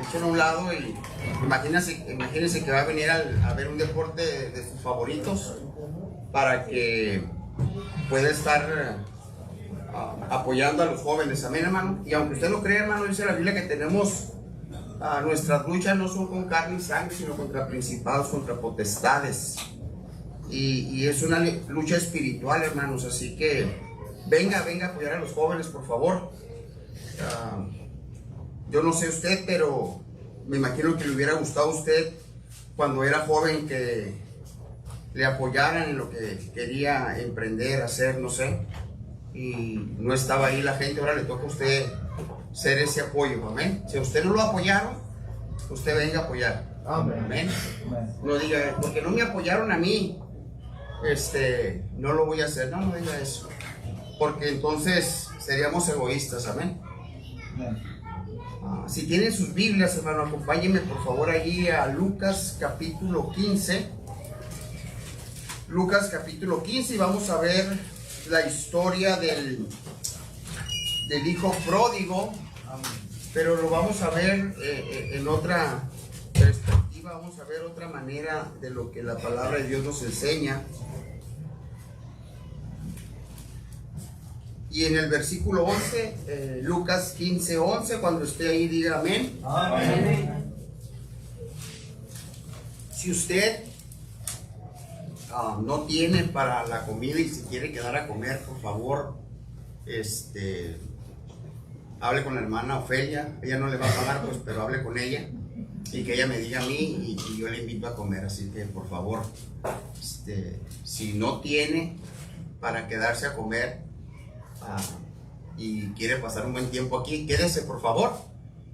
echen a un lado y imagínense que va a venir a ver un deporte de sus favoritos para que pueda estar apoyando a los jóvenes, amén, hermano. Y aunque usted no cree, hermano, dice la Biblia que tenemos nuestras luchas no son con carne y sangre, sino contra principados, contra potestades, y es una lucha espiritual, hermanos. Así que venga a apoyar a los jóvenes, por favor. Yo no sé usted, pero me imagino que le hubiera gustado a usted cuando era joven que le apoyaran en lo que quería emprender, hacer, no sé, y no estaba ahí la gente. Ahora le toca a usted ser ese apoyo, amén. Si a usted no lo apoyaron, usted venga a apoyar, amén. Amén. No diga, porque no me apoyaron a mí, no lo voy a hacer. No diga eso, porque entonces seríamos egoístas, amén. Si tienen sus Biblias, hermano, acompáñenme por favor allí a Lucas capítulo 15. Lucas capítulo 15, y vamos a ver la historia del hijo pródigo, pero lo vamos a ver en otra perspectiva. Vamos a ver otra manera de lo que la palabra de Dios nos enseña. Y en el versículo 11, Lucas 15, 11, cuando esté ahí diga amén. Amén. Si usted no tiene para la comida y se quiere quedar a comer, por favor, hable con la hermana Ofelia. Ella no le va a pagar, pues, pero hable con ella y que ella me diga a mí y yo le invito a comer. Así que, por favor, si no tiene para quedarse a comer y quiere pasar un buen tiempo aquí, quédese, por favor,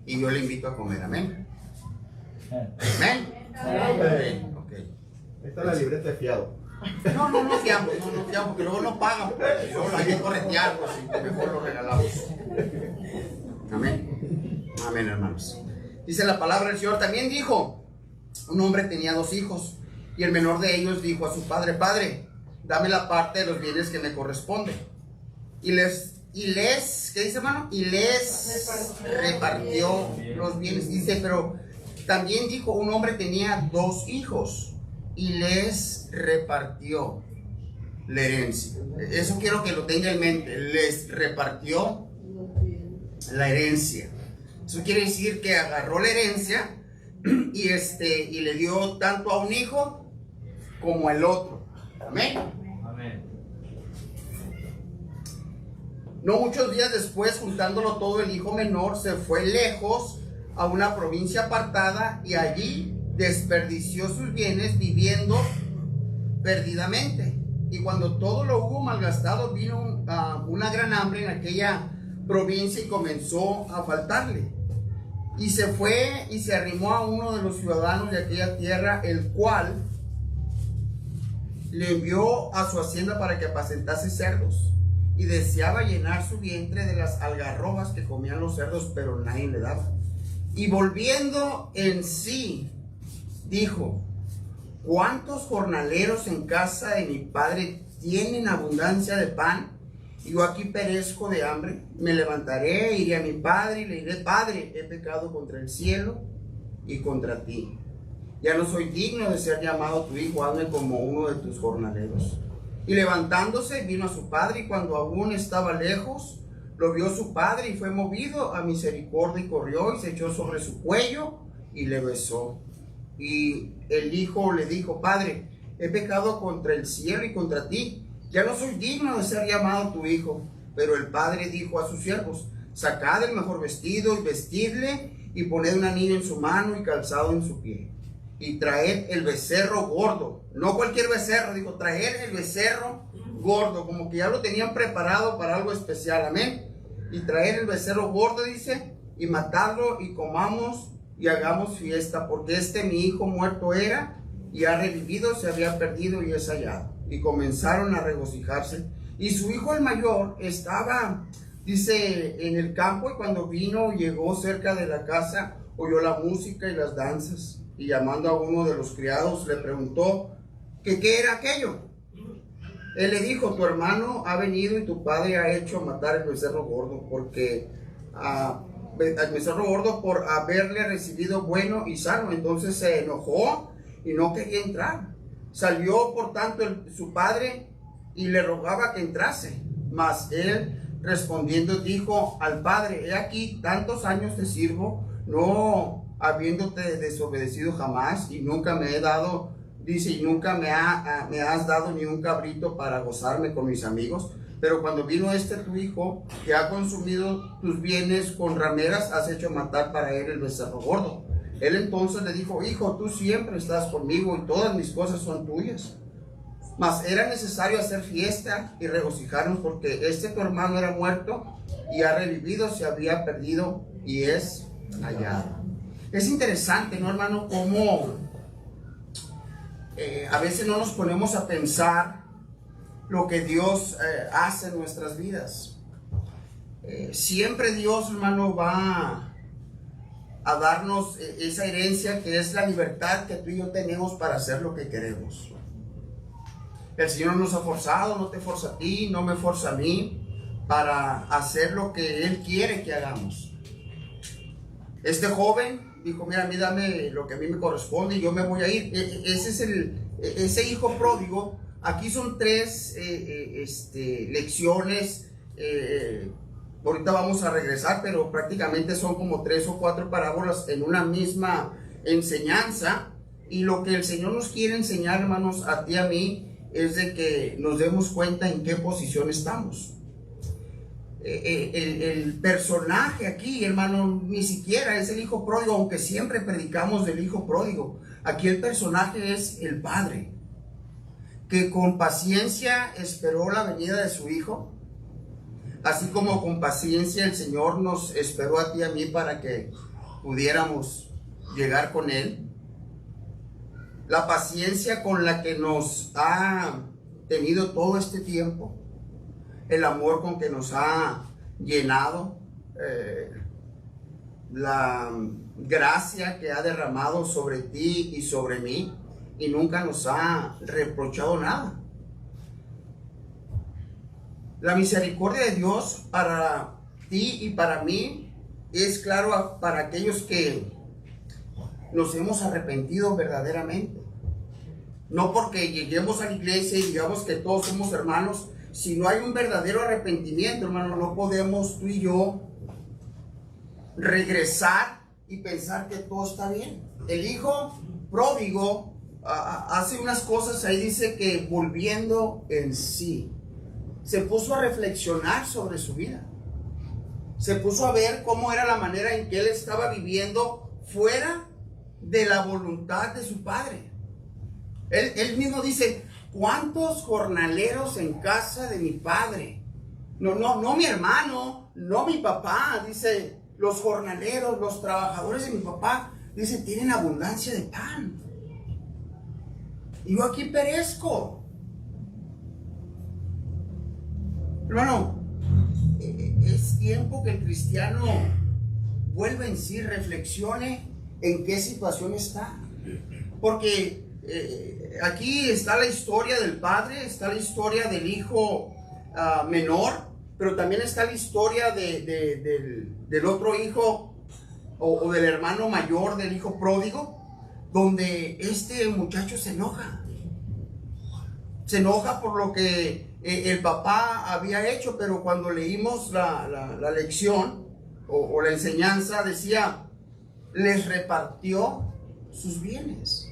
y yo le invito a comer. Amén. Amén. Amén. Okay. Esta es la libreta de fiado. No fiamos, porque luego no pagan, pues, luego hay que corretear, pues, y mejor lo regalamos. Amén. Amén, hermanos. Dice la palabra del Señor. También dijo: un hombre tenía 2 hijos, y el menor de ellos dijo a su padre: Padre, dame la parte de los bienes que me corresponde. Y les, ¿qué dice, hermano? Y les repartió los bienes. Dice, pero también dijo: un hombre tenía 2 hijos, y les repartió la herencia. Eso quiero que lo tenga en mente. Les repartió la herencia. Eso quiere decir que agarró la herencia y le dio tanto a un hijo como al otro. Amén. Amén. No muchos días después, juntándolo todo, el hijo menor se fue lejos a una provincia apartada y allí desperdició sus bienes viviendo perdidamente. Y cuando todo lo hubo malgastado, vino una gran hambre en aquella provincia y comenzó a faltarle. Y se fue y se arrimó a uno de los ciudadanos de aquella tierra, el cual le envió a su hacienda para que apacentase cerdos. Y deseaba llenar su vientre de las algarrobas que comían los cerdos, pero nadie le daba. Y volviendo en sí, dijo: ¿cuántos jornaleros en casa de mi padre tienen abundancia de pan? Y yo aquí perezco de hambre. Me levantaré, iré a mi padre y le diré: Padre, he pecado contra el cielo y contra ti. Ya no soy digno de ser llamado tu hijo, hazme como uno de tus jornaleros. Y levantándose, vino a su padre, y cuando aún estaba lejos, lo vio su padre, y fue movido a misericordia, y corrió y se echó sobre su cuello y le besó. Y el hijo le dijo: Padre, he pecado contra el cielo y contra ti, ya no soy digno de ser llamado tu hijo. Pero el padre dijo a sus siervos: sacad el mejor vestido y vestidle, y poned un anillo en su mano y calzado en su pie, y traed el becerro gordo. No cualquier becerro, dijo, traed el becerro gordo, como que ya lo tenían preparado para algo especial. Amén. Y traed el becerro gordo, dice, y matadlo, y comamos y hagamos fiesta, porque mi hijo muerto era y ha revivido, se había perdido y es hallado. Y comenzaron a regocijarse. Y su hijo el mayor estaba, dice, en el campo, y cuando llegó cerca de la casa, oyó la música y las danzas, y llamando a uno de los criados le preguntó que qué era aquello. Él le dijo: tu hermano ha venido y tu padre ha hecho matar el becerro gordo, porque becerro gordo por haberle recibido bueno y sano. Entonces se enojó y no quería entrar. Salió por tanto su padre y le rogaba que entrase. Mas él respondiendo dijo al padre: he aquí tantos años te sirvo, no habiéndote desobedecido jamás, y nunca me he dado, dice, y nunca me has dado ni un cabrito para gozarme con mis amigos. Pero cuando vino tu hijo, que ha consumido tus bienes con rameras, has hecho matar para él el becerro gordo. Él entonces le dijo: hijo, tú siempre estás conmigo y todas mis cosas son tuyas. Mas era necesario hacer fiesta y regocijarnos, porque tu hermano era muerto y ha revivido, se había perdido y es hallado. Es interesante, ¿no, hermano? Cómo a veces no nos ponemos a pensar lo que Dios hace en nuestras vidas. Siempre Dios, hermano, va a darnos esa herencia que es la libertad que tú y yo tenemos para hacer lo que queremos. El Señor nos ha forzado, no te forza a ti, no me forza a mí, para hacer lo que Él quiere que hagamos. Este joven dijo: mira, a mí dame lo que a mí me corresponde y yo me voy a ir. Ese es ese hijo pródigo. Aquí son tres lecciones. Ahorita vamos a regresar, pero prácticamente son como 3 o 4 parábolas en una misma enseñanza. Y lo que el Señor nos quiere enseñar, hermanos, a ti y a mí, es de que nos demos cuenta en qué posición estamos. El personaje aquí, hermano, ni siquiera es el hijo pródigo, aunque siempre predicamos del hijo pródigo. Aquí el personaje es el padre, que con paciencia esperó la venida de su hijo, así como con paciencia el Señor nos esperó a ti y a mí para que pudiéramos llegar con Él. La paciencia con la que nos ha tenido todo este tiempo, el amor con que nos ha llenado, la gracia que ha derramado sobre ti y sobre mí, y nunca nos ha reprochado nada. La misericordia de Dios para ti y para mí es claro para aquellos que nos hemos arrepentido verdaderamente. No porque lleguemos a la iglesia y digamos que todos somos hermanos. Si no hay un verdadero arrepentimiento, hermano, no podemos tú y yo regresar y pensar que todo está bien. El hijo pródigo hace unas cosas, ahí dice que volviendo en sí, se puso a reflexionar sobre su vida. Se puso a ver cómo era la manera en que él estaba viviendo fuera de la voluntad de su padre. Él mismo dice: ¿cuántos jornaleros en casa de mi padre? No mi hermano, no mi papá. Dice: los jornaleros, los trabajadores de mi papá, dice, tienen abundancia de pan. Y yo aquí perezco. Hermano, es tiempo que el cristiano vuelva en sí, reflexione en qué situación está. Porque aquí está la historia del padre, está la historia del hijo menor, pero también está la historia del otro hijo o del hermano mayor del hijo pródigo, donde este muchacho se enoja. Se enoja por lo que el papá había hecho, pero cuando leímos la lección o la enseñanza, decía: les repartió sus bienes.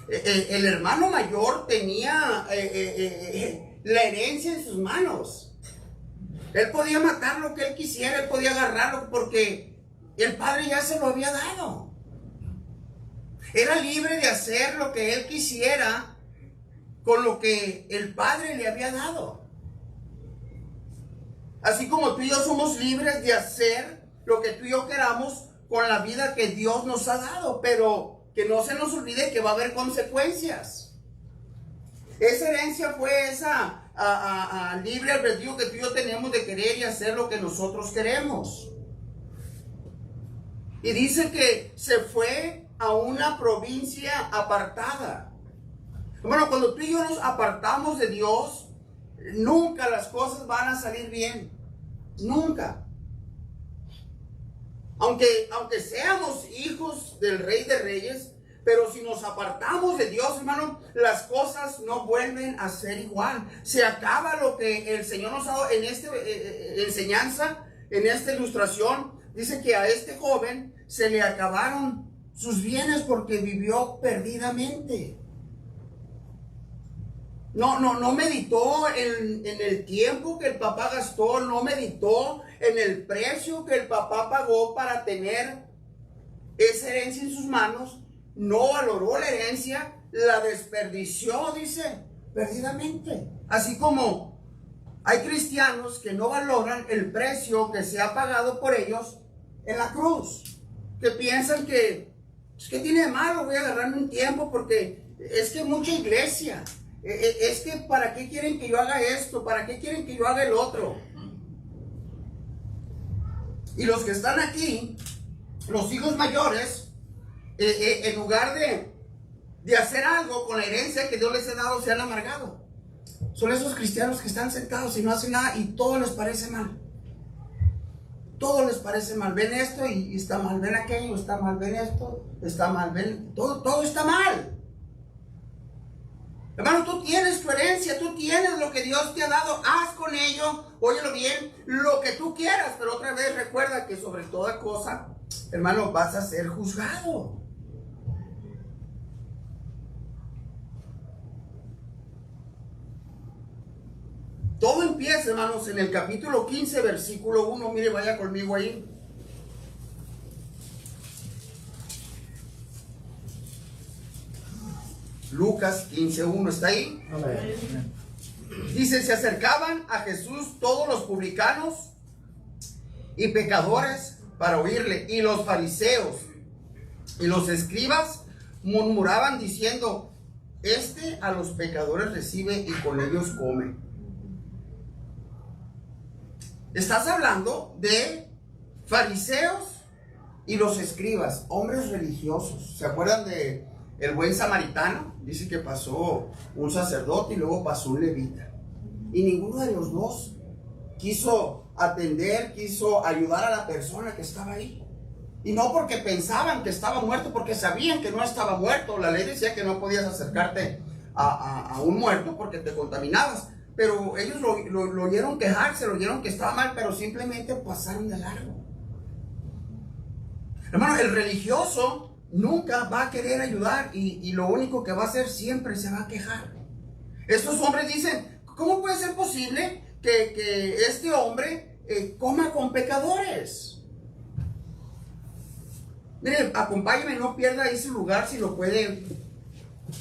El hermano mayor tenía la herencia en sus manos. Él podía matar lo que él quisiera, él podía agarrarlo porque el padre ya se lo había dado. Era libre de hacer lo que él quisiera con lo que el padre le había dado. Así como tú y yo somos libres de hacer lo que tú y yo queramos con la vida que Dios nos ha dado, pero que no se nos olvide que va a haber consecuencias. Esa herencia fue esa libre albedrío que tú y yo tenemos de querer y hacer lo que nosotros queremos. Y dice que se fue a una provincia apartada. Bueno, cuando tú y yo nos apartamos de Dios, nunca las cosas van a salir bien. Nunca. Aunque seamos hijos del Rey de Reyes, pero si nos apartamos de Dios, hermano, las cosas no vuelven a ser igual. Se acaba lo que el Señor nos ha dado en esta enseñanza, en esta ilustración. Dice que a este joven se le acabaron sus bienes porque vivió perdidamente. No meditó en el tiempo que el papá gastó, no meditó en el precio que el papá pagó para tener esa herencia en sus manos. No valoró la herencia, la desperdició, dice, perdidamente. Así como hay cristianos que no valoran el precio que se ha pagado por ellos en la cruz, que piensan que, pues, ¿qué tiene de malo? Voy a agarrarme un tiempo porque es que mucha iglesia, es que ¿para qué quieren que yo haga esto? ¿Para qué quieren que yo haga el otro? Y los que están aquí, los hijos mayores, en lugar de hacer algo con la herencia que Dios les ha dado, se han amargado. Son esos cristianos que están sentados y no hacen nada y todo les parece mal. Todo les parece mal. Ven esto y está mal. Ven aquello, está mal. Ven esto, está mal. Ven, todo está mal. Hermano, tú tienes tu herencia, tú tienes lo que Dios te ha dado. Haz con ello, óyelo bien, lo que tú quieras. Pero otra vez recuerda que sobre toda cosa, hermano, vas a ser juzgado. Todo empieza, hermanos, en el capítulo 15, versículo 1. Mire, vaya conmigo ahí. Lucas 15:1, ¿está ahí? Amén. Dice, se acercaban a Jesús todos los publicanos y pecadores para oírle, y los fariseos y los escribas murmuraban diciendo, este a los pecadores recibe y con ellos come. Estás hablando de fariseos y los escribas, hombres religiosos. ¿Se acuerdan de el buen samaritano? Dice que pasó un sacerdote y luego pasó un levita. Y ninguno de los dos quiso atender, quiso ayudar a la persona que estaba ahí. Y no porque pensaban que estaba muerto, porque sabían que no estaba muerto. La ley decía que no podías acercarte a un muerto porque te contaminabas. Pero ellos lo oyeron quejarse, lo oyeron que estaba mal, pero simplemente pasaron de largo. Hermano, el religioso nunca va a querer ayudar y lo único que va a hacer siempre se va a quejar. Estos hombres dicen, ¿cómo puede ser posible que este hombre coma con pecadores? Mire, acompáñeme, no pierda ahí su lugar, si lo puede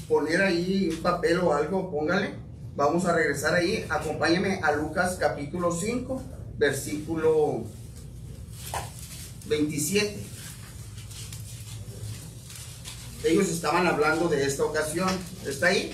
poner ahí un papel o algo, póngale. Vamos a regresar ahí, acompáñeme a Lucas capítulo 5, versículo 27. Ellos estaban hablando de esta ocasión. ¿Está ahí?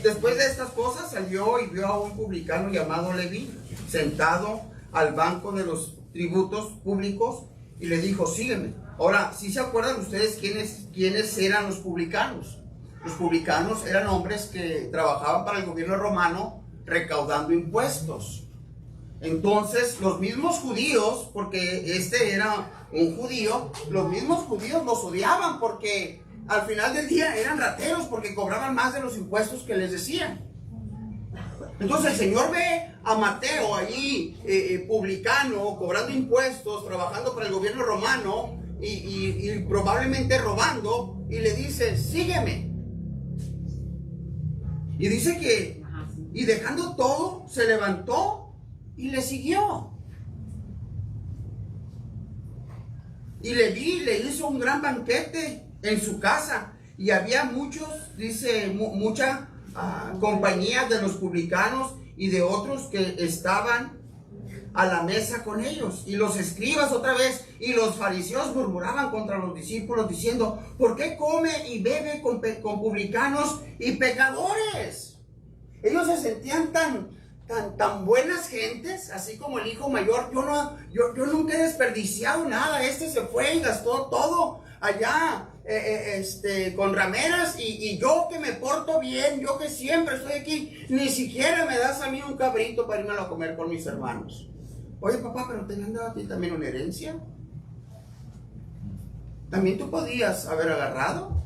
Después de estas cosas salió y vio a un publicano llamado Leví sentado al banco de los tributos públicos y le dijo, sígueme. Ahora, ¿sí se acuerdan ustedes quiénes eran los publicanos? Los publicanos eran hombres que trabajaban para el gobierno romano recaudando impuestos. Entonces, los mismos judíos, porque este era un judío, los mismos judíos los odiaban porque al final del día eran rateros porque cobraban más de los impuestos que les decían. Entonces el Señor ve a Mateo allí, publicano, cobrando impuestos, trabajando para el gobierno romano y probablemente robando, y le dice, sígueme. Y dice que, y dejando todo, se levantó y le siguió. Y le hizo un gran banquete en su casa. Y había muchos, dice, mucha compañía de los publicanos y de otros que estaban a la mesa con ellos. Y los escribas otra vez y los fariseos murmuraban contra los discípulos diciendo, ¿por qué come y bebe con publicanos y pecadores? Ellos se sentían tan buenas gentes, así como el hijo mayor. Yo nunca he desperdiciado nada. Este se fue y gastó todo allá con rameras, y yo que me porto bien, yo que siempre estoy aquí, ni siquiera me das a mí un cabrito para irme a comer con mis hermanos. Oye, papá, pero te han dado a ti también una herencia. también tú podías haber agarrado.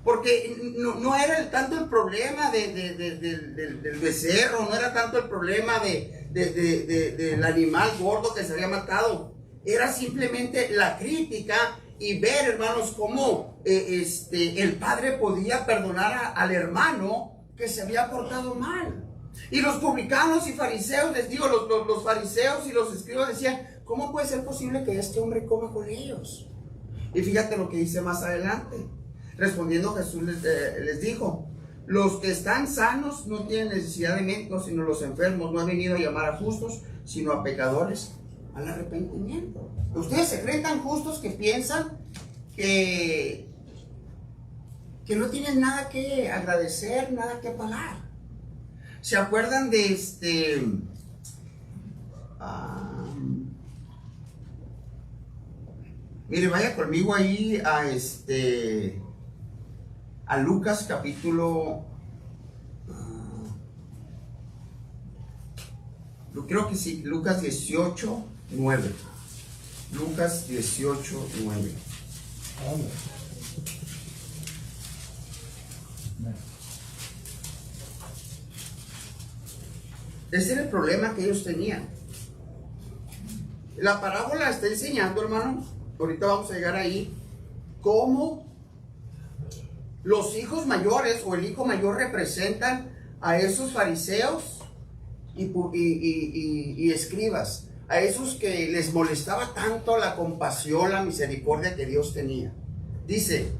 Porque no era tanto el problema del becerro, no era tanto el problema del animal gordo que se había matado. Era simplemente la crítica y ver, hermanos, cómo el padre podía perdonar al hermano que se había portado mal. Y los publicanos y fariseos, les digo, los fariseos y los escribas decían, ¿cómo puede ser posible que este hombre coma con ellos? Y fíjate lo que dice más adelante. Respondiendo Jesús les dijo, los que están sanos no tienen necesidad de médicos, sino los enfermos. No he venido a llamar a justos, sino a pecadores al arrepentimiento. Ustedes se creen tan justos que piensan que no tienen nada que agradecer, nada que pagar. ¿Se acuerdan de mire, vaya conmigo ahí a Lucas capítulo, creo que sí, Lucas 18, 9. Lucas 18, 9. Ese era el problema que ellos tenían. La parábola está enseñando, hermano, ahorita vamos a llegar ahí, cómo los hijos mayores o el hijo mayor representan a esos fariseos y escribas, a esos que les molestaba tanto la compasión, la misericordia que Dios tenía. Dice,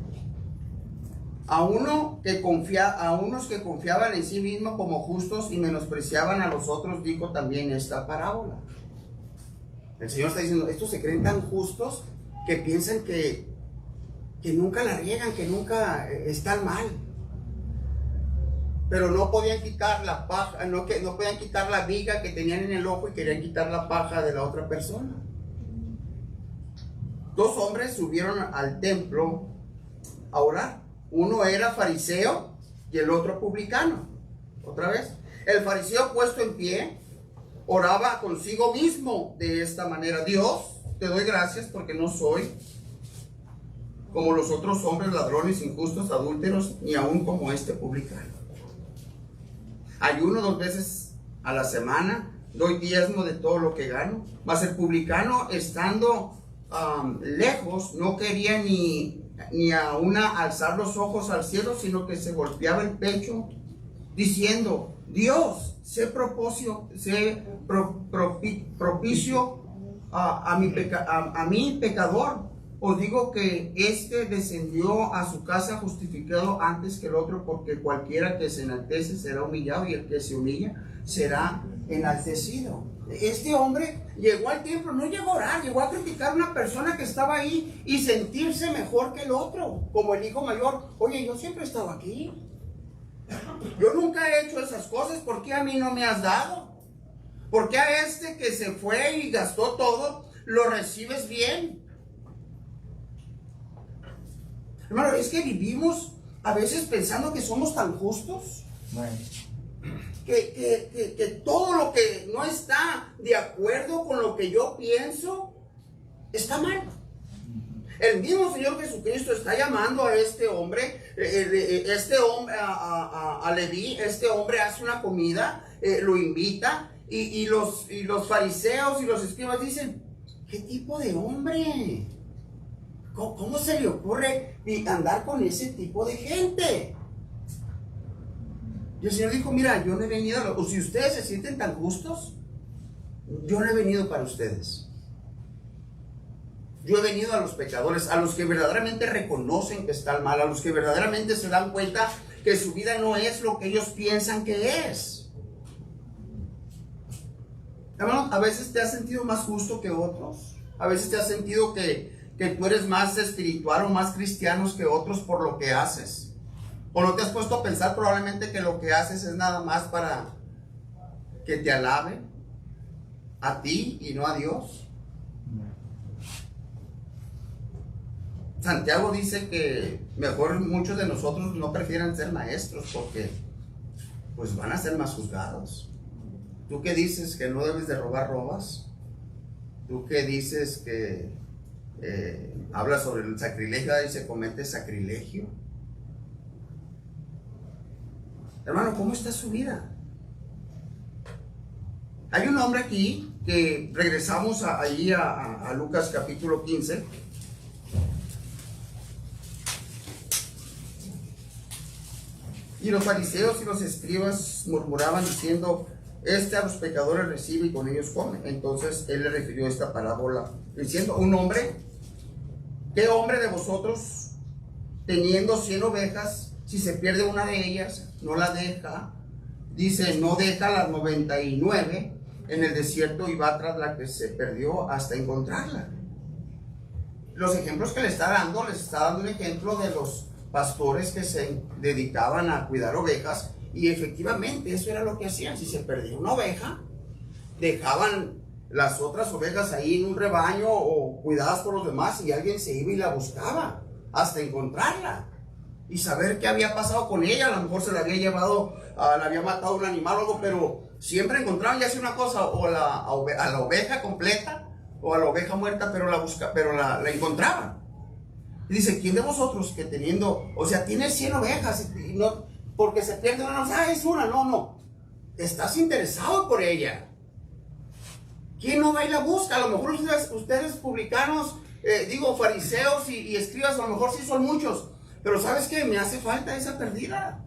a unos que confiaban en sí mismos como justos y menospreciaban a los otros, dijo también esta parábola. El Señor está diciendo, estos se creen tan justos que piensan que nunca la riegan, que nunca están mal. Pero no podían quitar la paja, no podían quitar la viga que tenían en el ojo y querían quitar la paja de la otra persona. Dos hombres subieron al templo a orar. Uno era fariseo y el otro publicano. Otra vez, el fariseo puesto en pie oraba consigo mismo de esta manera: Dios, te doy gracias porque no soy como los otros hombres, ladrones, injustos, adúlteros, ni aún como este publicano. Ayuno 2 veces a la semana, doy diezmo de todo lo que gano. Mas el publicano, estando lejos, no quería ni aún alzar los ojos al cielo, sino que se golpeaba el pecho, diciendo: Dios, sé propicio a mi pecador. Os digo que este descendió a su casa justificado antes que el otro, porque cualquiera que se enaltece será humillado, y el que se humilla será enaltecido. Este hombre llegó al templo, no llegó a orar, llegó a criticar a una persona que estaba ahí y sentirse mejor que el otro, como el hijo mayor. Oye, yo siempre he estado aquí, yo nunca he hecho esas cosas, ¿por qué a mí no me has dado? ¿Por qué a este que se fue y gastó todo lo recibes bien? Hermano, es que vivimos a veces pensando que somos tan justos, que todo lo que no está de acuerdo con lo que yo pienso está mal. El mismo Señor Jesucristo está llamando a este hombre, a Leví. Este hombre hace una comida, lo invita, y los fariseos y los escribas dicen: ¿qué tipo de hombre? ¿Cómo se le ocurre andar con ese tipo de gente? Y el Señor dijo: mira, yo no he venido, o si ustedes se sienten tan justos, yo no he venido para ustedes. Yo he venido a los pecadores, a los que verdaderamente reconocen que están mal, a los que verdaderamente se dan cuenta que su vida no es lo que ellos piensan que es. Hermano, a veces te has sentido más justo que otros, a veces te has sentido que tú eres más espiritual o más cristiano que otros por lo que haces. O no te has puesto a pensar probablemente que lo que haces es nada más para que te alaben a ti y no a Dios. Santiago dice que mejor muchos de nosotros no prefieran ser maestros, porque pues van a ser más juzgados. Tú que dices que no debes de robar, robas. Tú que dices que habla sobre el sacrilegio y se comete sacrilegio. Hermano, ¿cómo está su vida? Hay un hombre aquí que regresamos ahí a Lucas capítulo 15. Y los fariseos y los escribas murmuraban diciendo: a los pecadores recibe y con ellos come. Entonces él le refirió esta parábola diciendo: un hombre, ¿qué hombre de vosotros, teniendo 100 ovejas, si se pierde una de ellas, no la deja? Dice, no deja las 99 en el desierto y va tras la que se perdió hasta encontrarla. Los ejemplos que le está dando, les está dando un ejemplo de los pastores que se dedicaban a cuidar ovejas, y efectivamente eso era lo que hacían. Si se perdía una oveja, dejaban las otras ovejas ahí en un rebaño o cuidadas por los demás, y alguien se iba y la buscaba hasta encontrarla y saber qué había pasado con ella. A lo mejor se la había llevado, la había matado un animal o algo, pero siempre encontraban ya sea una cosa, o a la oveja completa o a la oveja muerta, pero la encontraban. Y dice, ¿quién de vosotros que teniendo, o sea, tiene 100 ovejas y no, porque se pierde una, es una, no, estás interesado por ella? ¿Quién no va y la busca? A lo mejor ustedes publicanos, fariseos y escribas, a lo mejor sí son muchos, pero ¿sabes qué? Me hace falta esa perdida,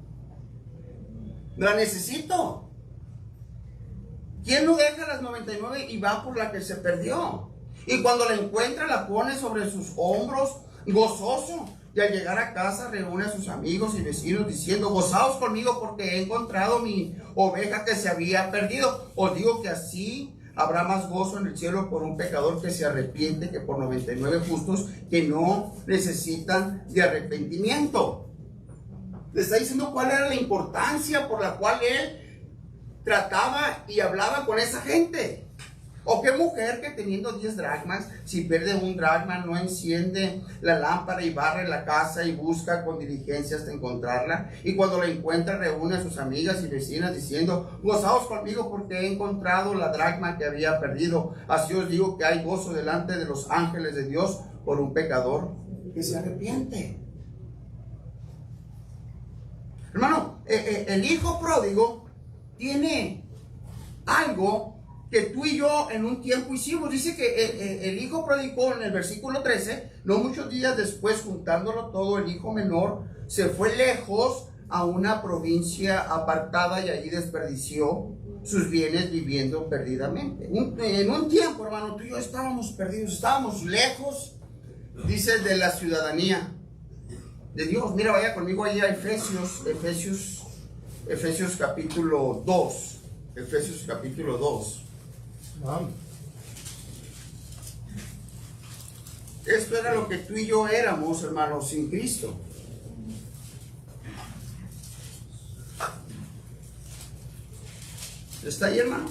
la necesito. ¿Quién no deja las 99 y va por la que se perdió? Y cuando la encuentra, la pone sobre sus hombros, gozoso. Y al llegar a casa, reúne a sus amigos y vecinos diciendo: gozaos conmigo porque he encontrado mi oveja que se había perdido. Os digo que así habrá más gozo en el cielo por un pecador que se arrepiente que por 99 justos que no necesitan de arrepentimiento. Le está diciendo cuál era la importancia por la cual él trataba y hablaba con esa gente. O qué mujer que teniendo 10 dracmas, si pierde un dracma, no enciende la lámpara y barre la casa y busca con diligencia hasta encontrarla. Y cuando la encuentra, reúne a sus amigas y vecinas diciendo: gozaos conmigo porque he encontrado la dracma que había perdido. Así os digo que hay gozo delante de los ángeles de Dios por un pecador que se arrepiente. Hermano, el hijo pródigo tiene algo que tú y yo en un tiempo hicimos. Dice que el hijo pródigo, en el versículo 13, no muchos días después, juntándolo todo, el hijo menor se fue lejos a una provincia apartada y allí desperdició sus bienes viviendo perdidamente. En un tiempo, hermano, tú y yo estábamos perdidos, estábamos lejos, dice, de la ciudadanía de Dios. Mira, vaya conmigo ahí a Efesios capítulo 2. Efesios capítulo 2. Esto era lo que tú y yo éramos, hermanos, sin Cristo. ¿Está ahí, hermano?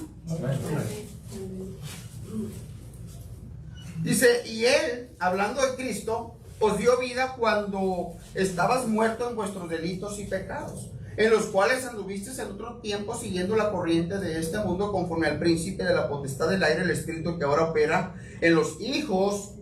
Dice, y él, hablando de Cristo, os dio vida cuando estabas muerto en vuestros delitos y pecados, en los cuales anduvisteis en otro tiempo siguiendo la corriente de este mundo, conforme al príncipe de la potestad del aire, el espíritu que ahora opera en los hijos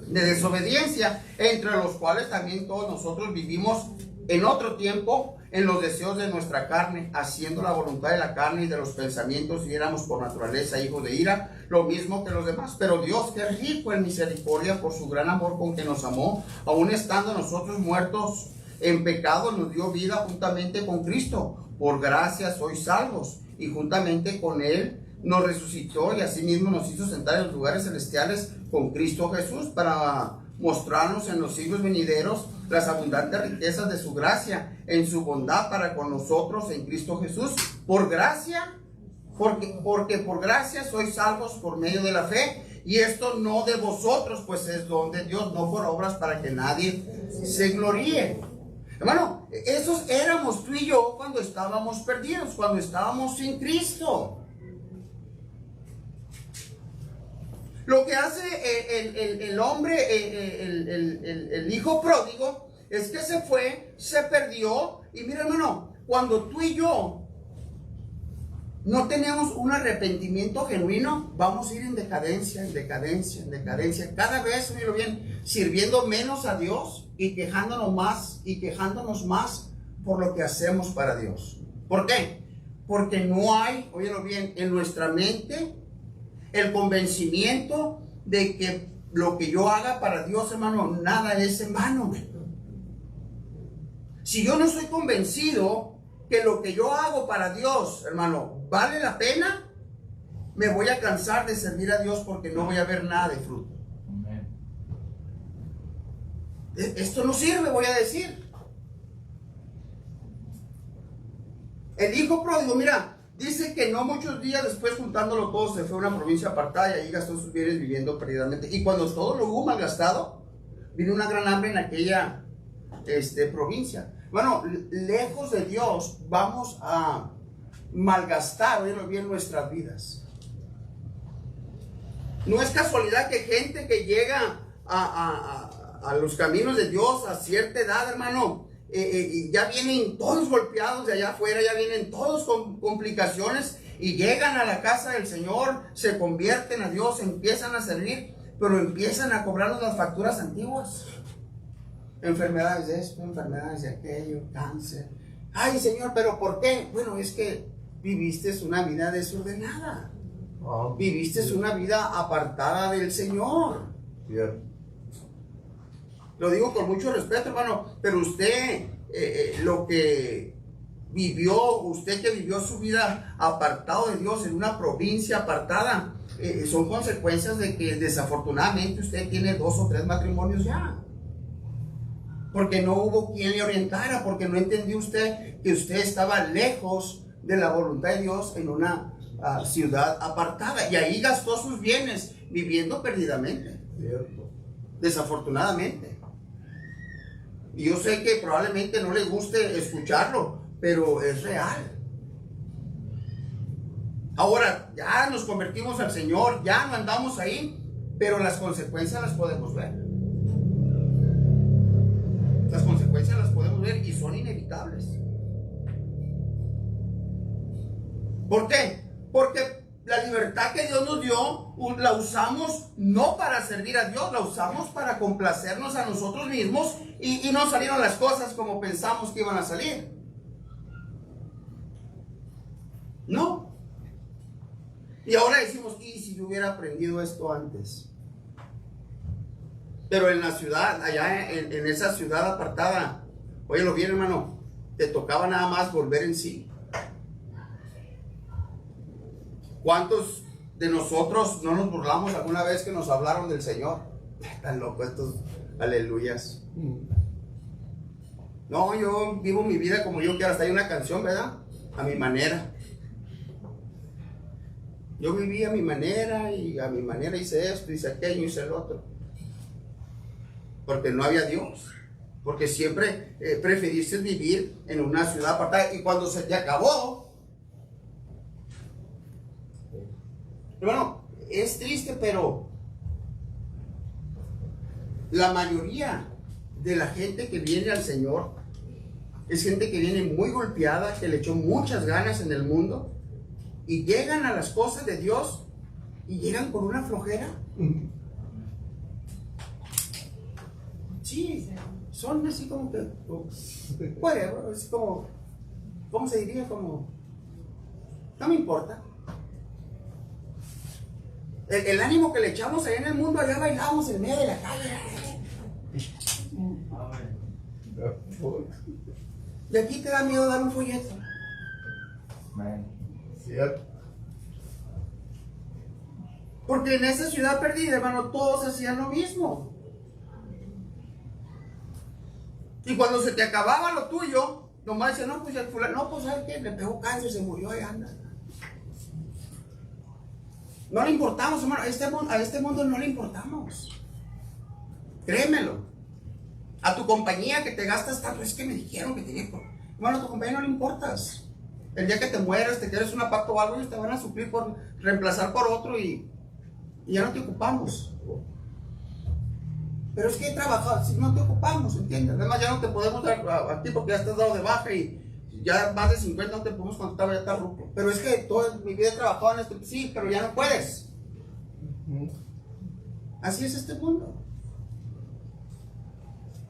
de desobediencia, entre los cuales también todos nosotros vivimos en otro tiempo en los deseos de nuestra carne, haciendo la voluntad de la carne y de los pensamientos, y éramos por naturaleza hijos de ira, lo mismo que los demás. Pero Dios, que es rico en misericordia, por su gran amor con que nos amó, aun estando nosotros muertos en pecado, nos dio vida juntamente con Cristo. Por gracia sois salvos, y juntamente con Él nos resucitó, y asimismo nos hizo sentar en los lugares celestiales con Cristo Jesús, para mostrarnos en los siglos venideros las abundantes riquezas de su gracia, en su bondad para con nosotros en Cristo Jesús. Por gracia, porque por gracia sois salvos por medio de la fe, y esto no de vosotros, pues es don de Dios, no por obras, para que nadie se gloríe. Hermano, esos éramos tú y yo cuando estábamos perdidos, cuando estábamos sin Cristo. Lo que hace el hombre, el hijo pródigo, es que se fue, se perdió. Y mira, hermano, cuando tú y yo no tenemos un arrepentimiento genuino, vamos a ir en decadencia, en decadencia, en decadencia. Cada vez, oílo bien, sirviendo menos a Dios y quejándonos más por lo que hacemos para Dios. ¿Por qué? Porque no hay, óyelo bien, en nuestra mente el convencimiento de que lo que yo haga para Dios, hermano, nada es en vano. Si yo no estoy convencido que lo que yo hago para Dios, hermano, vale la pena, me voy a cansar de servir a Dios porque no voy a ver nada de fruto. Esto no sirve, voy a decir. El hijo pródigo, mira, dice que no muchos días después, juntándolo todo, se fue a una provincia apartada y ahí gastó sus bienes viviendo perdidamente. Y cuando todo lo hubo malgastado, vino una gran hambre en aquella provincia. Bueno, lejos de Dios vamos a malgastar, oílo bien, nuestras vidas. No es casualidad que gente que llega a los caminos de Dios a cierta edad, hermano, ya vienen todos golpeados de allá afuera, ya vienen todos con complicaciones y llegan a la casa del Señor, se convierten a Dios, empiezan a servir, pero empiezan a cobrarnos las facturas antiguas. Enfermedades de esto, enfermedades de aquello, cáncer. Ay, Señor, ¿pero por qué? Bueno, es que viviste una vida desordenada. Viviste una vida apartada del Señor. Lo digo con mucho respeto, hermano, pero usted, lo que vivió, usted que vivió su vida apartado de Dios en una provincia apartada, son consecuencias de que desafortunadamente usted tiene 2 o 3 matrimonios ya. Porque no hubo quien le orientara, porque no entendió usted que usted estaba lejos de la voluntad de Dios en una ciudad apartada. Y ahí gastó sus bienes viviendo perdidamente. Cierto. Desafortunadamente. Y yo sé que probablemente no le guste escucharlo, pero es real. Ahora, ya nos convertimos al Señor, ya no andamos ahí, pero las consecuencias las podemos ver. Las consecuencias las podemos ver y son inevitables. ¿Por qué? Porque la libertad que Dios nos dio la usamos no para servir a Dios, la usamos para complacernos a nosotros mismos y no salieron las cosas como pensamos que iban a salir. No. Y ahora decimos, ¿y si yo hubiera aprendido esto antes? Pero en la ciudad, allá en esa ciudad apartada, óyelo bien, hermano, te tocaba nada más volver en sí. ¿Cuántos de nosotros no nos burlamos alguna vez que nos hablaron del Señor? Tan locos estos aleluyas. No, yo vivo mi vida como yo quiero. Hasta hay una canción, ¿verdad? A mi manera. Yo viví a mi manera y a mi manera hice esto, hice aquello, hice el otro. Porque no había Dios. Porque siempre preferiste vivir en una ciudad apartada. Y cuando se te acabó, bueno, es triste, pero la mayoría de la gente que viene al Señor es gente que viene muy golpeada, que le echó muchas ganas en el mundo y llegan a las cosas de Dios y llegan con una flojera. Sí, son así como que, bueno, es como, ¿cómo se diría? Como, no me importa. El ánimo que le echamos allá en el mundo, allá bailamos en medio de la calle. De aquí te da miedo dar un folleto. ¿Cierto? Porque en esa ciudad perdida, hermano, todos hacían lo mismo. Y cuando se te acababa lo tuyo, nomás decían, no, pues el fulano, no, pues ¿sabes qué? Le pegó cáncer, se murió y anda. No le importamos, hermano, a este mundo no le importamos. Créemelo. A tu compañía que te gastas tanto, es que me dijeron que tenía... Hermano, a tu compañía no le importas. El día que te mueras, te quedes una pacto o algo, ellos te van a suplir reemplazar por otro y ya no te ocupamos. Pero es que he trabajado, si no te ocupamos, ¿entiendes? Además ya no te podemos dar a ti porque ya estás dado de baja y ya más de 50 no te podemos contar, ya está ruco. Pero es que toda mi vida he trabajado en esto. Sí, pero ya no puedes. Así es este mundo.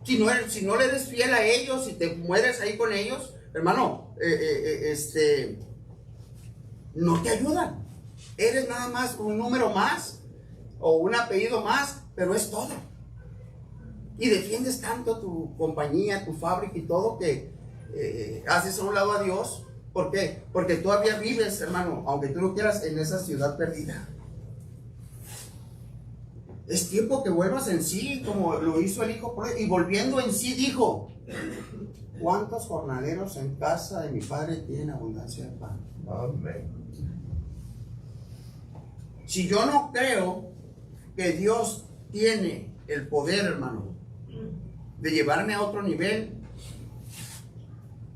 Si no le eres fiel a ellos, si te mueres ahí con ellos, hermano, no te ayudan. Eres nada más un número más o un apellido más, pero es todo. Y defiendes tanto tu compañía, tu fábrica y todo que haces a un lado a Dios. ¿Por qué? Porque todavía vives, hermano, aunque tú no quieras, en esa ciudad perdida. Es tiempo que vuelvas en sí, como lo hizo el hijo pródigo, y volviendo en sí dijo: ¿cuántos jornaleros en casa de mi padre tienen abundancia de pan? Amén. Si yo no creo que Dios tiene el poder, hermano, de llevarme a otro nivel,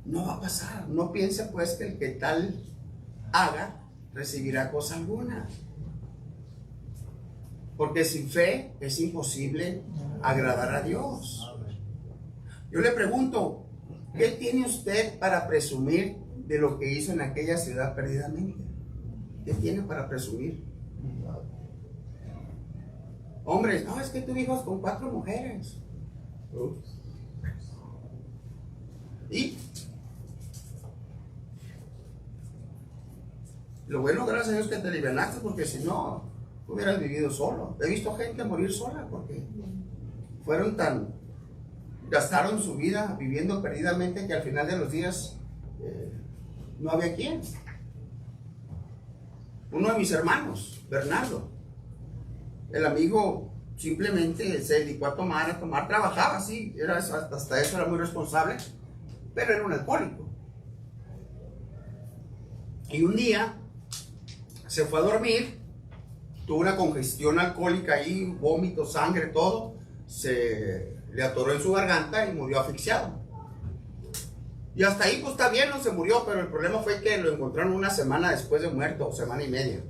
no va a pasar. No piense pues que el que tal haga recibirá cosa alguna. Porque sin fe es imposible agradar a Dios. Yo le pregunto, ¿qué tiene usted para presumir de lo que hizo en aquella ciudad perdidamente? ¿Qué tiene para presumir? Hombres, no, es que tuve hijos con 4 mujeres. Y lo bueno, gracias a Dios, que te liberaste, porque si no, hubieras vivido solo. He visto gente morir sola porque gastaron su vida viviendo perdidamente, que al final de los días no había quien. Uno de mis hermanos, Bernardo, el amigo, simplemente se dedicó a tomar, trabajaba, sí, hasta eso era muy responsable, pero era un alcohólico. Y un día se fue a dormir, tuvo una congestión alcohólica ahí, vómito, sangre, todo, se le atoró en su garganta y murió asfixiado. Y hasta ahí pues está bien, no se murió, pero el problema fue que lo encontraron una semana después de muerto, o semana y media.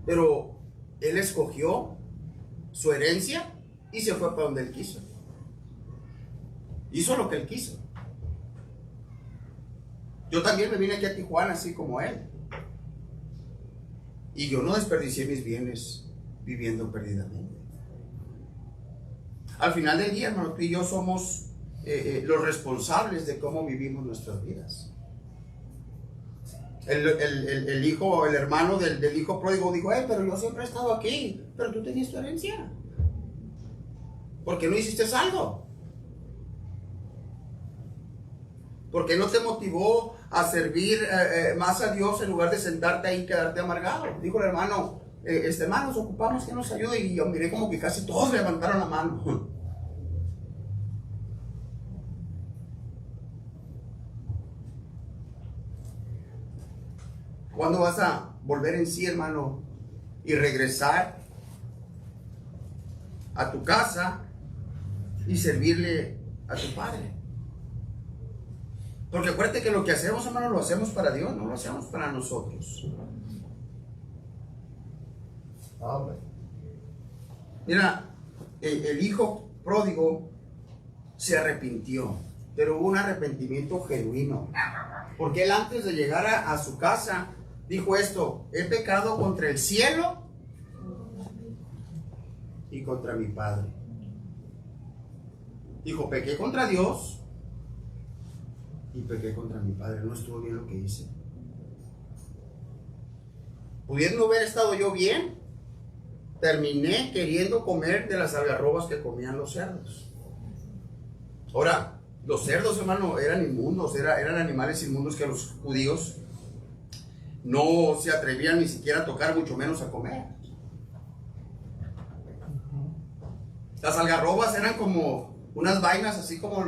Pero él escogió su herencia y se fue para donde él quiso. Hizo lo que él quiso. Yo también me vine aquí a Tijuana así como él. Y yo no desperdicié mis bienes viviendo perdidamente. Al final del día, hermano, tú y yo somos los responsables de cómo vivimos nuestras vidas. El hijo, el hermano del hijo pródigo dijo: pero yo siempre he estado aquí, pero tú tenías tu herencia. ¿Por qué no hiciste algo? ¿Por qué no te motivó a servir más a Dios en lugar de sentarte ahí y quedarte amargado? Dijo el hermano: hermano, nos ocupamos, que nos ayude. Y yo miré como que casi todos levantaron la mano. ¿Cuándo vas a volver en sí, hermano, y regresar a tu casa y servirle a tu Padre? Porque acuérdate que lo que hacemos, hermano, lo hacemos para Dios, no lo hacemos para nosotros. Amén. Mira, el hijo pródigo se arrepintió, pero hubo un arrepentimiento genuino. Porque él, antes de llegar a su casa, dijo esto: he pecado contra el cielo y contra mi Padre. Dijo: pequé contra Dios y pequé contra mi Padre. No estuvo bien lo que hice. Pudiendo haber estado yo bien, terminé queriendo comer de las algarrobas que comían los cerdos. Ahora, los cerdos, hermano, eran inmundos, eran animales inmundos que los judíos no se atrevían ni siquiera a tocar, mucho menos a comer. Las algarrobas eran como unas vainas, así como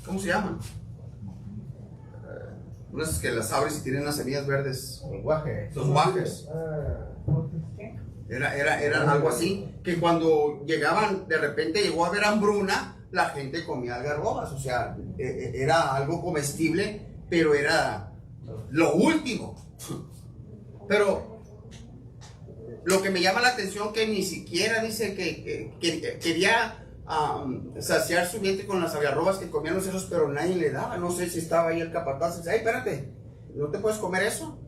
¿cómo se llaman? Unas que las abres y tienen las semillas verdes. El guaje. Los guajes. Era algo así, que cuando llegaban, de repente llegó a haber hambruna, la gente comía algarrobas. O sea, era algo comestible, pero era lo último. Pero lo que me llama la atención, que ni siquiera dice que quería saciar su vientre con las algarrobas que comían los cerdos, pero nadie le daba. No sé si estaba ahí el capataz y dice, ay, espérate, ¿no te puedes comer eso?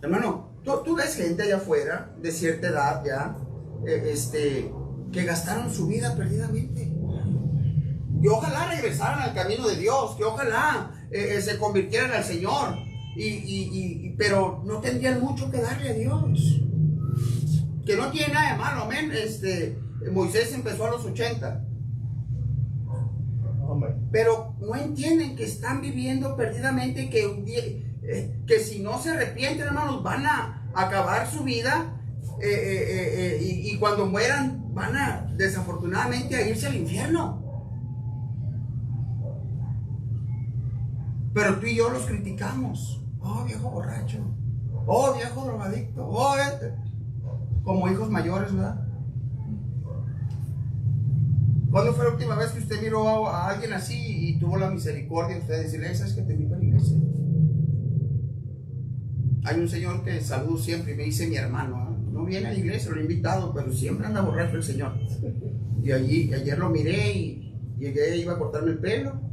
Hermano, tú ves gente allá afuera, de cierta edad ya, que gastaron su vida perdidamente. Que ojalá regresaran al camino de Dios, que ojalá se convirtieran al Señor, pero no tendrían mucho que darle a Dios. Que no tiene nada de malo, amén. Moisés empezó a los 80. Amén. Pero no entienden que están viviendo perdidamente, que si no se arrepienten, hermanos, van a acabar su vida y cuando mueran van a desafortunadamente a irse al infierno. Pero tú y yo los criticamos. Oh, viejo borracho. Oh, viejo drogadicto. Oh, como hijos mayores, ¿verdad? ¿Cuándo fue la última vez que usted miró a alguien así y tuvo la misericordia de usted decirle, ¿sabes que te invito a la iglesia? Hay un señor que saludo siempre y me dice mi hermano, no viene a la iglesia, lo he invitado, pero siempre anda borracho el señor. Y ayer lo miré y llegué, iba a cortarme el pelo,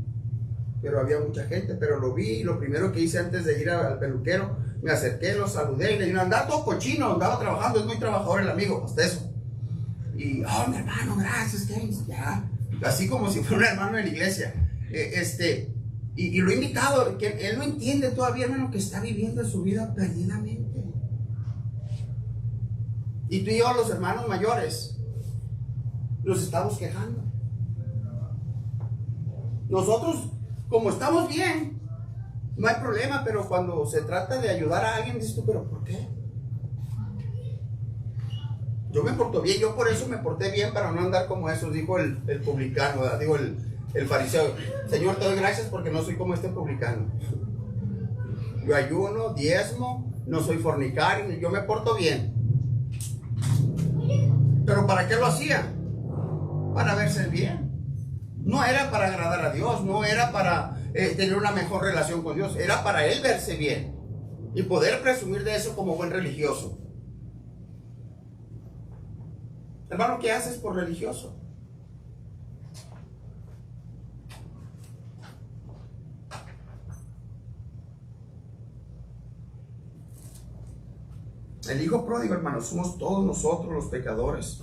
pero había mucha gente, pero lo vi y lo primero que hice antes de ir al peluquero, me acerqué, lo saludé y le dije, andaba todo cochino, andaba trabajando, es muy trabajador el amigo, hasta eso. Y, oh, mi hermano, gracias, James, ya, así como si fuera un hermano de la iglesia. Y lo he invitado, que él no entiende todavía, hermano, que está viviendo su vida perdidamente. Y tú y yo, los hermanos mayores, nos estamos quejando. Nosotros, como estamos bien, no hay problema, pero cuando se trata de ayudar a alguien, dices tú, ¿pero por qué? Yo me porto bien, yo por eso me porté bien para no andar como esos, dijo el publicano, ¿verdad? Digo el fariseo. Señor, te doy gracias porque no soy como este publicano. Yo ayuno, diezmo, no soy fornicario, yo me porto bien. ¿Pero para qué lo hacía? Para verse bien. No era para agradar a Dios, no era para tener una mejor relación con Dios, era para él verse bien y poder presumir de eso como buen religioso. Hermano, ¿qué haces por religioso? El hijo pródigo, hermano, somos todos nosotros los pecadores.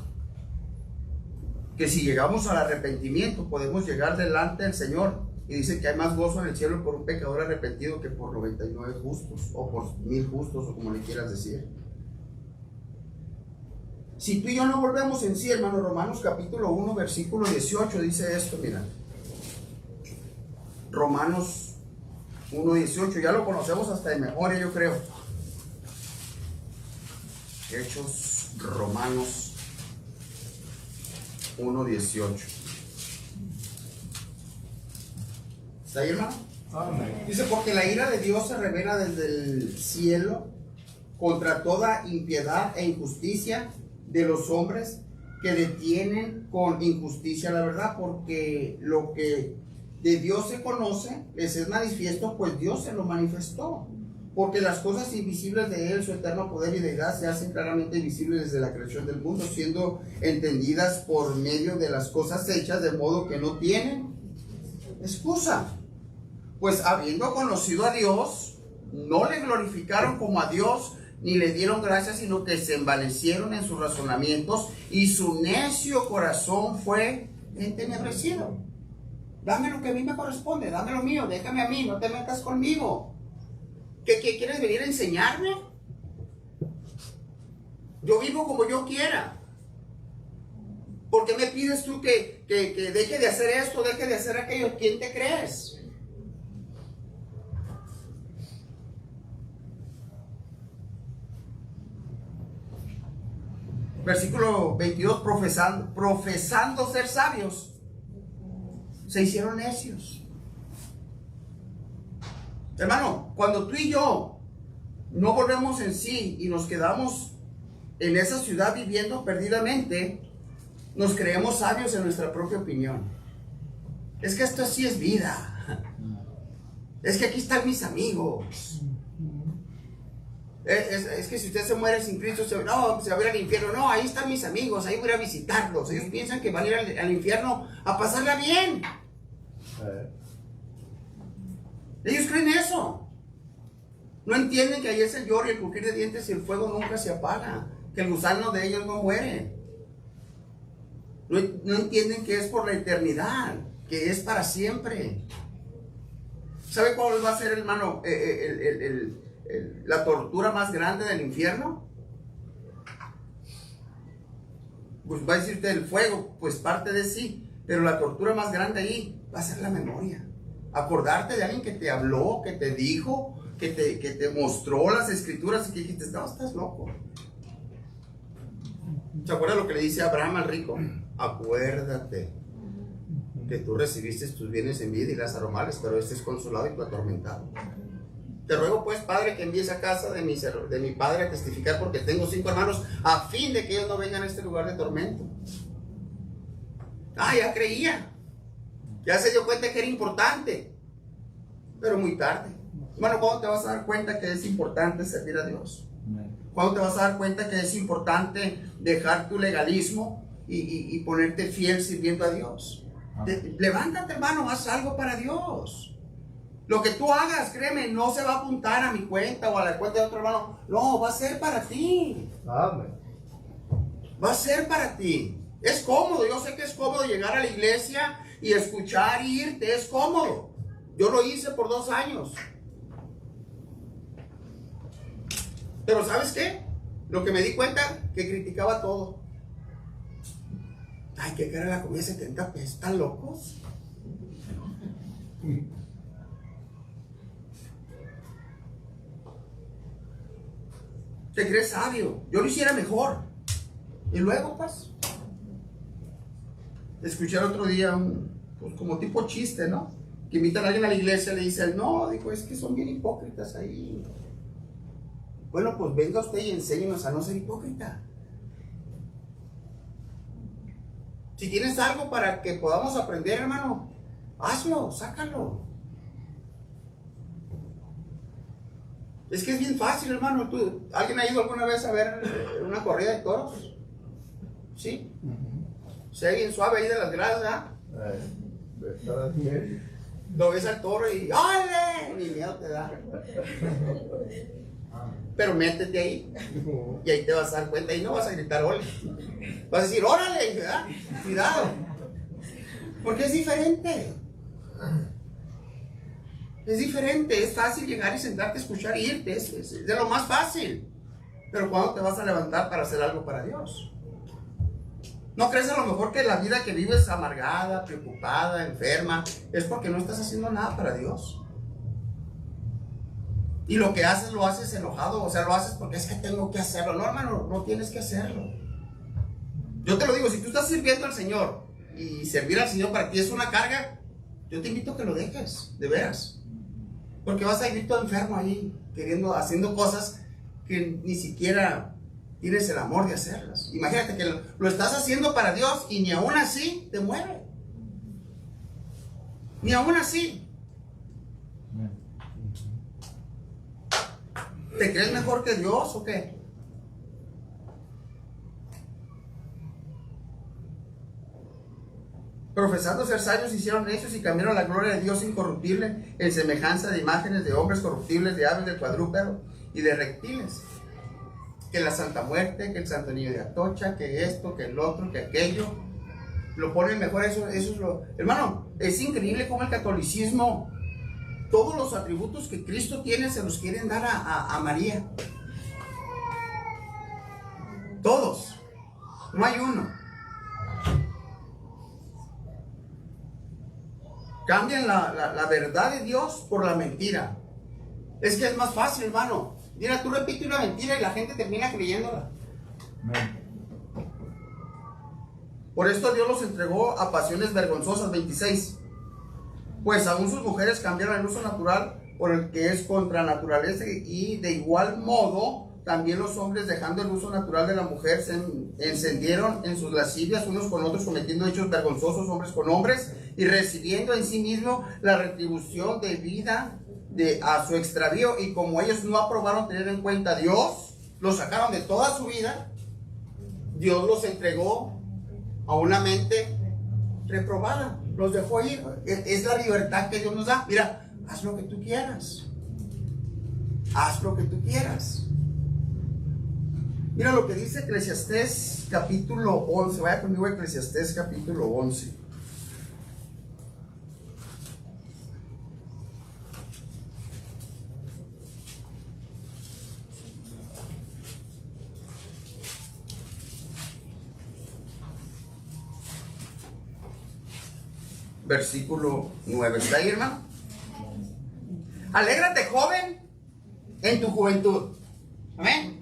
Que si llegamos al arrepentimiento podemos llegar delante del Señor. Y dice que hay más gozo en el cielo por un pecador arrepentido que por 99 justos, o por 1000 justos, o como le quieras decir. Si tú y yo no volvemos en sí, hermano, Romanos capítulo 1, versículo 18 dice esto, mira. Romanos 1, 18, ya lo conocemos hasta de memoria, yo creo. Hechos, Romanos 1, 18. ¿Está ahí, hermano? Amén. Dice, porque la ira de Dios se revela desde el cielo contra toda impiedad e injusticia de los hombres que detienen con injusticia la verdad, porque lo que de Dios se conoce les es manifiesto, pues Dios se lo manifestó. Porque las cosas invisibles de Él, su eterno poder y deidad, se hacen claramente visibles desde la creación del mundo, siendo entendidas por medio de las cosas hechas, de modo que no tienen excusa. Pues habiendo conocido a Dios, no le glorificaron como a Dios, ni le dieron gracias, sino que se envanecieron en sus razonamientos, y su necio corazón fue entenebrecido. Dame lo que a mí me corresponde, dame lo mío, déjame a mí, no te metas conmigo. ¿Qué quieres venir a enseñarme? Yo vivo como yo quiera. ¿Por qué me pides tú que deje de hacer esto, deje de hacer aquello? ¿Quién te crees? Versículo 22, profesando ser sabios, se hicieron necios. Hermano, cuando tú y yo no volvemos en sí y nos quedamos en esa ciudad viviendo perdidamente, nos creemos sabios en nuestra propia opinión. Es que esto sí es vida. Es que aquí están mis amigos. Es que si usted se muere sin Cristo, se va a ir al infierno. No, ahí están mis amigos, ahí voy a ir a visitarlos. Ellos piensan que van a ir al infierno a pasarla bien. Ellos creen eso. No entienden que ahí es el lloro y el crujir de dientes y el fuego nunca se apaga. Que el gusano de ellos no muere. No entienden que es por la eternidad, que es para siempre. ¿Sabe cuál va a ser, hermano, la tortura más grande del infierno? Pues va a decirte el fuego, pues parte de sí, pero la tortura más grande ahí va a ser la memoria. Acordarte de alguien que te habló, que te dijo, que te mostró las escrituras y que dijiste, no, estás loco. ¿Se acuerda lo que le dice Abraham al rico? Acuérdate que tú recibiste tus bienes en vida y Lázaro males, pero este es consolado y tú atormentado. Te ruego pues, Padre, que envíes a casa de mi padre a testificar, porque tengo 5 hermanos, a fin de que ellos no vengan a este lugar de tormento. Ya creía. Ya se dio cuenta que era importante, pero muy tarde. Bueno, ¿cuándo te vas a dar cuenta que es importante servir a Dios? ¿Cuándo te vas a dar cuenta que es importante dejar tu legalismo y ponerte fiel sirviendo a Dios? Levántate, hermano, haz algo para Dios. Lo que tú hagas, créeme, no se va a apuntar a mi cuenta o a la cuenta de otro hermano. No, va a ser para ti. Amén. Va a ser para ti. Es cómodo, yo sé que es cómodo llegar a la iglesia y escuchar y irte, es cómodo. Yo lo hice por 2 años. Pero ¿sabes qué? Lo que me di cuenta, que criticaba todo. Ay, qué cara la comida, 70 pesos, ¿están locos? Te crees sabio, yo lo hiciera mejor. Y luego, pues, escuché el otro día pues, como tipo chiste, ¿no? Que invitan a alguien a la iglesia, le dicen, no, dijo, es que son bien hipócritas ahí. Bueno, pues venga usted y enséñenos a no ser hipócrita. Si tienes algo para que podamos aprender, hermano, hazlo, sácalo. Es que es bien fácil, hermano. ¿Alguien ha ido alguna vez a ver una corrida de toros? ¿Sí? Se ve bien suave ahí de las gradas, ¿verdad? Lo ves al toro y ¡ole! Ni miedo te da. Pero métete ahí y ahí te vas a dar cuenta y no vas a gritar ¡ole! Vas a decir ¡órale! ¿Verdad? Cuidado. Porque es diferente. Es diferente, es fácil llegar y sentarte a escuchar y irte, es de lo más fácil. Pero ¿cuándo te vas a levantar para hacer algo para Dios? ¿No crees a lo mejor que la vida que vives amargada, preocupada, enferma, es porque no estás haciendo nada para Dios? Y lo que haces, lo haces enojado, o sea, lo haces porque es que tengo que hacerlo. No, hermano, no tienes que hacerlo. Yo te lo digo, si tú estás sirviendo al Señor y servir al Señor para ti es una carga, yo te invito a que lo dejes, de veras. Porque vas a ir todo enfermo ahí, haciendo cosas que ni siquiera tienes el amor de hacerlas. Imagínate que lo estás haciendo para Dios y ni aún así te mueve. Ni aún así. ¿Te crees mejor que Dios o qué? Profesando ser sabios, hicieron necios y cambiaron la gloria de Dios incorruptible en semejanza de imágenes de hombres corruptibles, de aves, de cuadrúpedo y de reptiles. Que la Santa Muerte, que el Santo Niño de Atocha, que esto, que el otro, que aquello. Lo ponen mejor, eso es lo... Hermano, es increíble cómo el catolicismo, todos los atributos que Cristo tiene se los quieren dar a María. Todos. No hay uno. Cambian la verdad de Dios por la mentira. Es que es más fácil, hermano. Mira, tú repites una mentira y la gente termina creyéndola. Por esto Dios los entregó a pasiones vergonzosas. 26. Pues aún sus mujeres cambiaron el uso natural por el que es contra naturaleza, y de igual modo también los hombres, dejando el uso natural de la mujer, se encendieron en sus lascivias unos con otros, cometiendo hechos vergonzosos hombres con hombres y recibiendo en sí mismo la retribución de vida a su extravío, y como ellos no aprobaron tener en cuenta a Dios, los sacaron de toda su vida. Dios los entregó a una mente reprobada, los dejó ir. Es la libertad que Dios nos da. Mira, haz lo que tú quieras, haz lo que tú quieras. Mira lo que dice Eclesiastés capítulo 11. Vaya conmigo a Eclesiastés capítulo 11. Versículo 9. ¿Está ahí, hermano? Alégrate, joven, en tu juventud. Amén.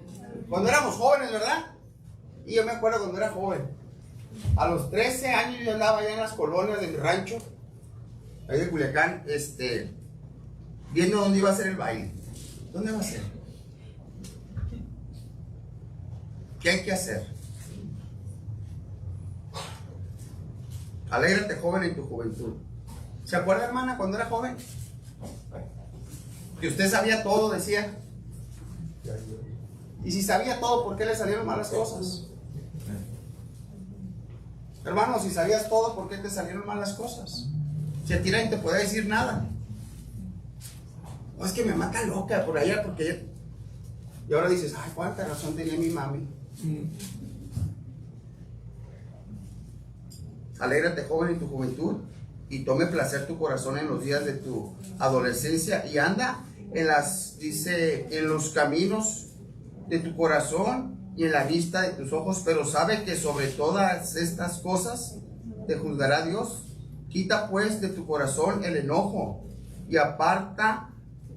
Cuando éramos jóvenes, ¿verdad? Y yo me acuerdo cuando era joven. A los 13 años yo andaba allá en las colonias de mi rancho, ahí de Culiacán, viendo dónde iba a ser el baile. ¿Dónde va a ser? ¿Qué hay que hacer? Alégrate, joven, en tu juventud. ¿Se acuerda, hermana, cuando era joven? Que usted sabía todo, decía. Y si sabía todo, ¿por qué le salieron malas cosas? Hermano, si sabías todo, ¿por qué te salieron malas cosas? Si a ti nadie te puede decir nada. No, es que me mata loca por allá, porque... Y ahora dices, ay, cuánta razón tenía mi mami. Alégrate, joven, en tu juventud, y tome placer tu corazón en los días de tu adolescencia, y anda en los caminos de tu corazón y en la vista de tus ojos, pero sabe que sobre todas estas cosas te juzgará Dios. Quita pues de tu corazón el enojo y aparta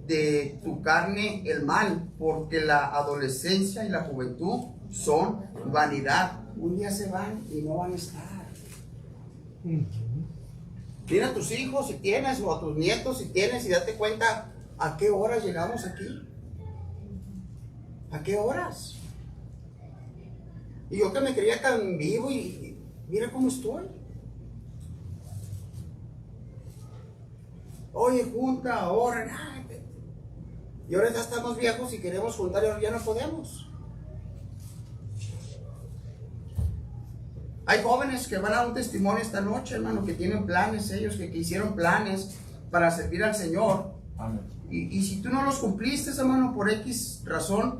de tu carne el mal, porque la adolescencia y la juventud son vanidad. Un día se van y no van a estar. Mira a tus hijos si tienes, o a tus nietos si tienes, y date cuenta a qué horas llegamos aquí. ¿A qué horas? Y yo que me creía tan vivo, y mira cómo estoy. Oye, junta ahora. Y ahora ya estamos viejos y queremos juntar, y ahora ya no podemos. Hay jóvenes que van a dar un testimonio esta noche, hermano, que tienen planes, ellos que hicieron planes para servir al Señor. Y si tú no los cumpliste, hermano, por X razón,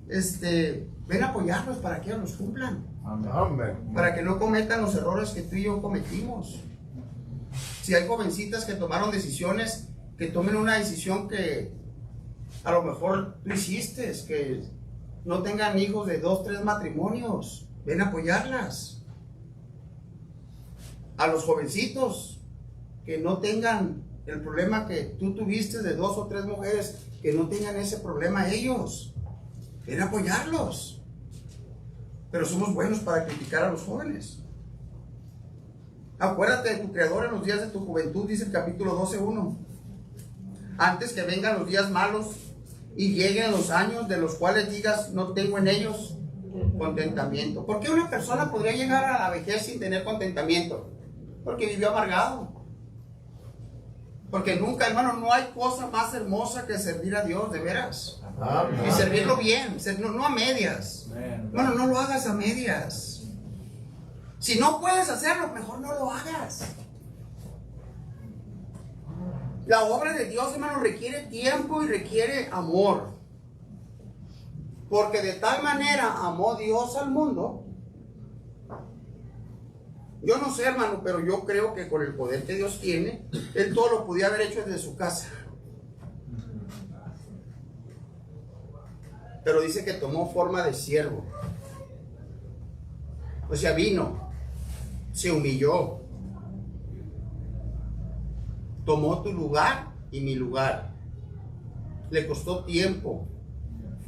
ven a apoyarlos para que ellos los cumplan. Amén. Para que no cometan los errores que tú y yo cometimos. Si hay jovencitas que tomaron decisiones, que tomen una decisión que a lo mejor tú hiciste, que no tengan hijos de 2, 3 matrimonios, ven a apoyarlas. A los jovencitos que no tengan el problema que tú tuviste de 2 o 3 mujeres, que no tengan ese problema ellos, ven a apoyarlos. Pero somos buenos para criticar a los jóvenes. Acuérdate de tu Creador en los días de tu juventud, dice el capítulo 12:1. Antes que vengan los días malos y lleguen los años de los cuales digas, no tengo en ellos contentamiento. ¿Por qué una persona podría llegar a la vejez sin tener contentamiento? Porque vivió amargado. Porque nunca, hermano, no hay cosa más hermosa que servir a Dios, de veras. Amén. Y servirlo bien, no a medias. Bueno, no lo hagas a medias. Si no puedes hacerlo, mejor no lo hagas. La obra de Dios, hermano, requiere tiempo y requiere amor. Porque de tal manera amó Dios al mundo. Yo no sé, hermano, pero yo creo que con el poder que Dios tiene, Él todo lo podía haber hecho desde su casa. Pero dice que tomó forma de siervo. O sea, vino, se humilló, tomó tu lugar y mi lugar. Le costó tiempo,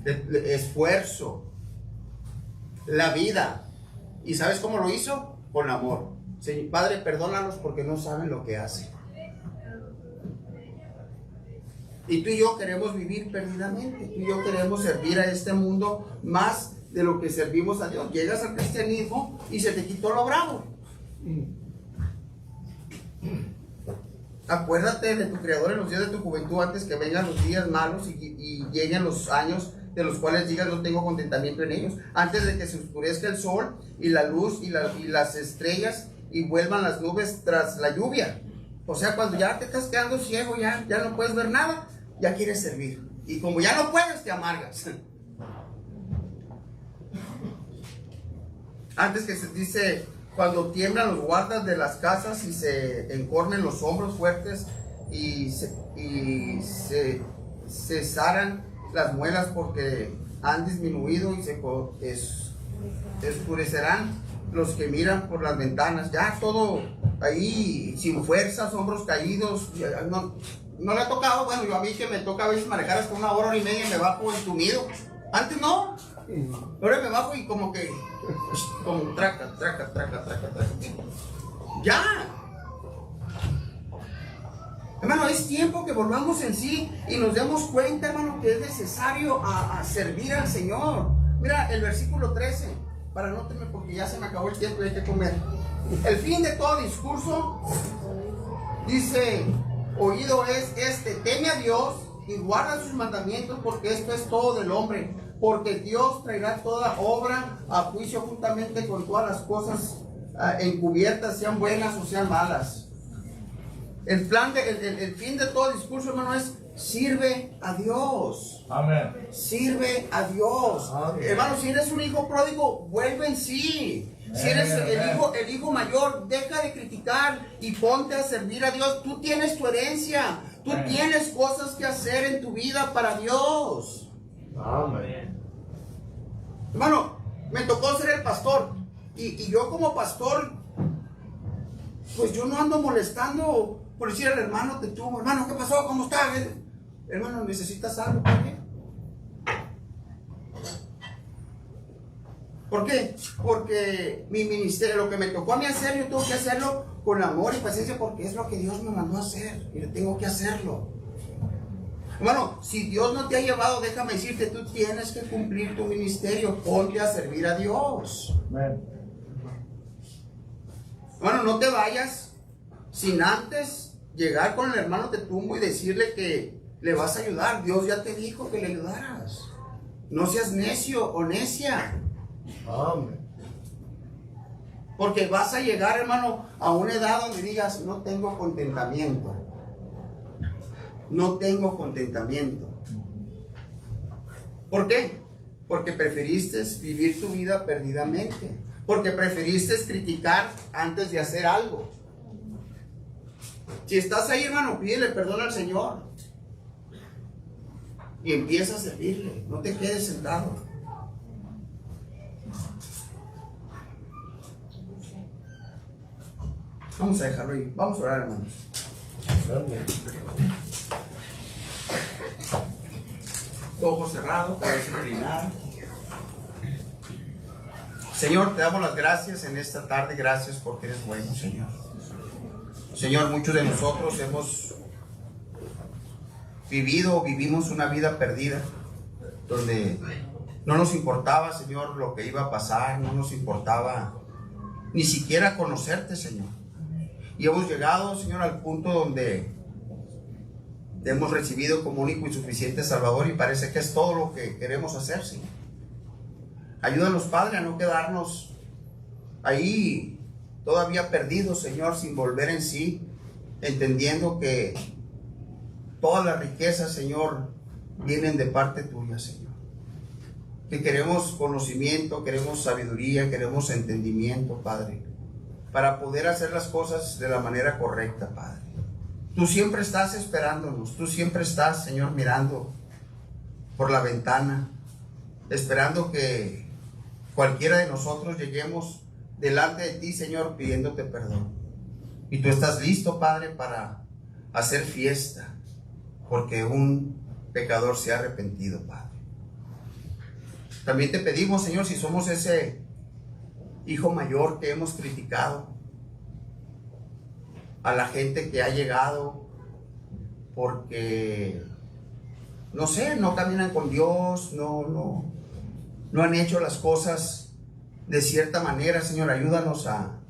esfuerzo, la vida. ¿Y sabes cómo lo hizo? Con amor. Señor, Padre, perdónalos porque no saben lo que hacen. Y tú y yo queremos vivir perdidamente. Tú y yo queremos servir a este mundo más de lo que servimos a Dios. Llegas al cristianismo y se te quitó lo bravo. Acuérdate de tu Creador en los días de tu juventud, antes que vengan los días malos y lleguen los años de los cuales digas no tengo contentamiento en ellos. Antes de que se oscurezca el sol y la luz y las estrellas y vuelvan las nubes tras la lluvia. O sea, cuando ya te estás quedando ciego, ya no puedes ver nada, ya quieres servir. Y como ya no puedes, te amargas. Antes que se dice, cuando tiemblan los guardas de las casas y se encornen los hombros fuertes y se cesarán las muelas porque han disminuido y se oscurecerán los que miran por las ventanas. Ya todo ahí sin fuerzas, hombros caídos. No le ha tocado, bueno, yo a mí que me toca a veces manejar hasta 1 hora y media y me bajo entumido. Antes no. Ahora me bajo y como traca. Ya. Hermano, es tiempo que volvamos en sí y nos demos cuenta, hermano, que es necesario a servir al Señor. Mira, el versículo 13, para no tener, porque ya se me acabó el tiempo y hay que comer. El fin de todo discurso, dice, oído es este, teme a Dios y guarda sus mandamientos, porque esto es todo del hombre. Porque Dios traerá toda obra a juicio juntamente con todas las cosas encubiertas, sean buenas o sean malas. El fin de todo discurso, hermano, es sirve a Dios. Amén. Sirve a Dios. Amén. Hermano, si eres un hijo pródigo, vuelve en sí. Si eres el hijo mayor, deja de criticar y ponte a servir a Dios. Tú tienes tu herencia. Tú tienes cosas que hacer en tu vida para Dios. Amén. Hermano, me tocó ser el pastor. Y yo como pastor, pues yo no ando molestando por decir al hermano de tú, hermano, ¿qué pasó? ¿Cómo estás? Hermano, ¿necesitas algo también? ¿Por qué? Porque mi ministerio, lo que me tocó a mí hacer, yo tengo que hacerlo con amor y paciencia porque es lo que Dios me mandó a hacer y tengo que hacerlo. Hermano, si Dios no te ha llevado, déjame decirte, tú tienes que cumplir tu ministerio, ponte a servir a Dios. Amén. Hermano, no te vayas sin antes llegar con el hermano de Tumbo y decirle que le vas a ayudar. Dios ya te dijo que le ayudaras. No seas necio o necia. Amén. Porque vas a llegar, hermano, a una edad donde digas, no tengo contentamiento. No tengo contentamiento. ¿Por qué? Porque preferiste vivir tu vida perdidamente. Porque preferiste criticar antes de hacer algo. Si estás ahí, hermano, pídele perdón al Señor. Y empieza a servirle. No te quedes sentado. Vamos a dejarlo ahí. Vamos a orar, hermanos. Amén. Ojos cerrados, cabeza inclinada. Señor, te damos las gracias en esta tarde. Gracias porque eres bueno, Señor. Señor, muchos de nosotros hemos vivimos una vida perdida, donde no nos importaba, Señor, lo que iba a pasar, no nos importaba ni siquiera conocerte, Señor. Y hemos llegado, Señor, al punto donde te hemos recibido como único y suficiente Salvador y parece que es todo lo que queremos hacer, Señor. Ayúdanos, Padre, a no quedarnos ahí todavía perdidos, Señor, sin volver en sí, entendiendo que todas las riquezas, Señor, vienen de parte tuya, Señor. Que queremos conocimiento, queremos sabiduría, queremos entendimiento, Padre, para poder hacer las cosas de la manera correcta, Padre. Tú siempre estás esperándonos, tú siempre estás, Señor, mirando por la ventana, esperando que cualquiera de nosotros lleguemos delante de ti, Señor, pidiéndote perdón. Y tú estás listo, Padre, para hacer fiesta, porque un pecador se ha arrepentido, Padre. También te pedimos, Señor, si somos ese hijo mayor que hemos criticado, a la gente que ha llegado porque, no sé, no caminan con Dios, no han hecho las cosas de cierta manera, Señor, ayúdanos a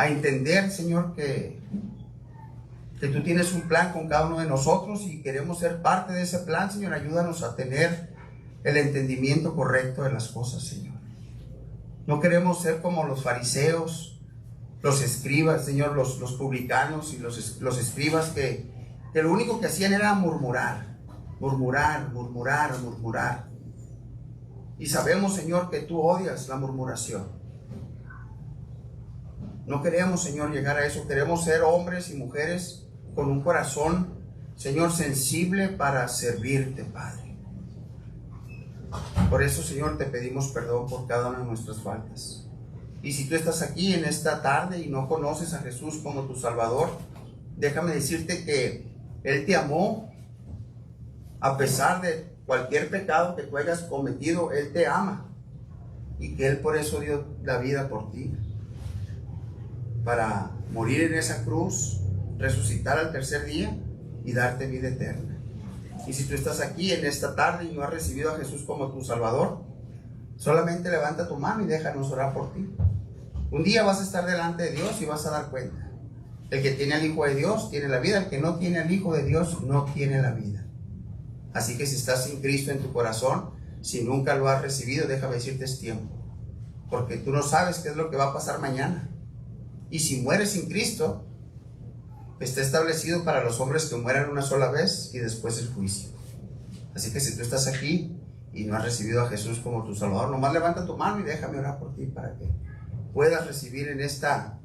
entender, Señor, que que tú tienes un plan con cada uno de nosotros y queremos ser parte de ese plan, Señor. Ayúdanos a tener el entendimiento correcto de las cosas, Señor. No queremos ser como los fariseos, los escribas, Señor, los publicanos y los escribas que lo único que hacían era murmurar. Y sabemos, Señor, que tú odias la murmuración. No queremos, Señor, llegar a eso. Queremos ser hombres y mujeres con un corazón, Señor, sensible para servirte, Padre. Por eso, Señor, te pedimos perdón por cada una de nuestras faltas. Y si tú estás aquí en esta tarde y no conoces a Jesús como tu Salvador, déjame decirte que Él te amó a pesar de cualquier pecado que tú hayas cometido. Él te ama y que Él por eso dio la vida por ti, para morir en esa cruz, resucitar al tercer día y darte vida eterna. Y si tú estás aquí en esta tarde y no has recibido a Jesús como tu Salvador, solamente levanta tu mano y déjanos orar por ti. Un día vas a estar delante de Dios y vas a dar cuenta. El que tiene al Hijo de Dios tiene la vida, el que no tiene al Hijo de Dios no tiene la vida. Así que si estás sin Cristo en tu corazón, si nunca lo has recibido, déjame decirte, es tiempo. Porque tú no sabes qué es lo que va a pasar mañana. Y si mueres sin Cristo, está establecido para los hombres que mueran una sola vez y después el juicio. Así que si tú estás aquí y no has recibido a Jesús como tu Salvador, nomás levanta tu mano y déjame orar por ti para que puedas recibir en esta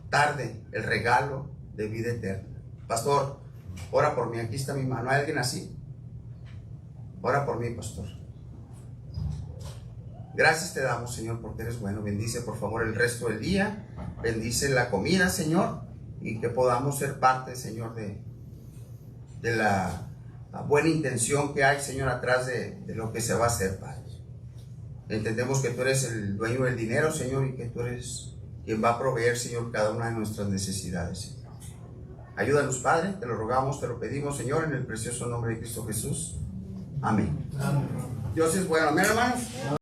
tarde el regalo de vida eterna. Pastor, ora por mí, aquí está mi mano. ¿Hay alguien así? Ora por mí, pastor. Gracias te damos, Señor, porque eres bueno. Bendice, por favor, el resto del día. Bendice la comida, Señor, y que podamos ser parte, Señor, de la buena intención que hay, Señor, atrás de lo que se va a hacer, Padre. Entendemos que tú eres el dueño del dinero, Señor, y que tú eres quien va a proveer, Señor, cada una de nuestras necesidades, Señor. Ayúdanos, Padre, te lo rogamos, te lo pedimos, Señor, en el precioso nombre de Cristo Jesús. Amén. Dios es bueno. Amén, hermanos.